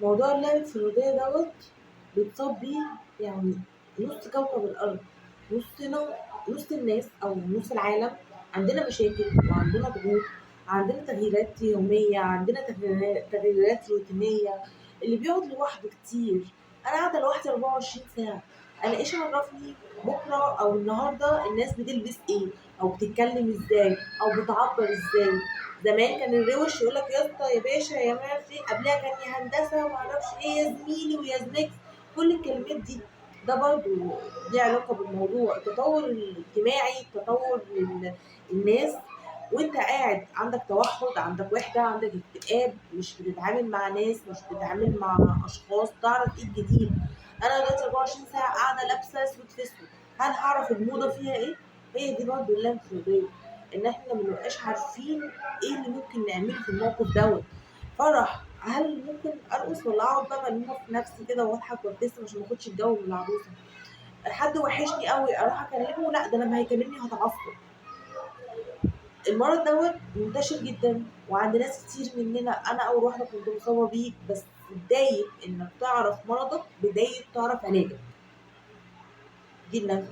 موضوع الانفرادية دوت بيتصاب بيه يعني نص كوكب الأرض، نصنا، نص الناس أو نص العالم. عندنا مشاكل وعندنا ضغوط، عندنا تغييرات يومية، عندنا تغييرات روتينية. اللي بيقعد لوحده كتير، أنا قاعدة لوحدي 24 ساعة، أنا إيش عرفني بكرة أو النهاردة الناس بتلبس إيه أو بتتكلم إزاي أو بتعبر إزاي. زمان كان الروش يقول لك يا اسطى يا باشا يا ما اعرفش ايه، قبلها كان يا هندسه وما اعرفش ايه يا زميلي ويا زميكس، كل الكلمات دي. ده برضو ليه علاقه بالموضوع التطور الاجتماعي، التطور للناس. وانت قاعد عندك توحد، عندك وحده، عندك اكتئاب، مش بتتعامل مع ناس، مش بتتعامل مع اشخاص تعرف ايه الجديد. انا دلوقتي 24 ساعه قاعده لابسه اسود في اسود، هل هعرف الموضه فيها ايه؟ هي دي برضو اللامسؤوليه، ان احنا ما بنبقاش عارفين ايه اللي ممكن نعمله في الموقف دوت. فرح، هل ممكن ارقص ولا اقعد بقى ملمومه في نفسي كده واضحك وابتسم عشان ما اخدش الجو من العروسه؟ حد وحشني قوي اروح اكلمه؟ لا، ده لما هيكلمني هتعصب. المرض دوت منتشر جدا وعند ناس كتير مننا، انا اول واحده كنت مصابه بيه. بس بدايه انك تعرف مرضك بدايه تعرف علاجك، دي اللي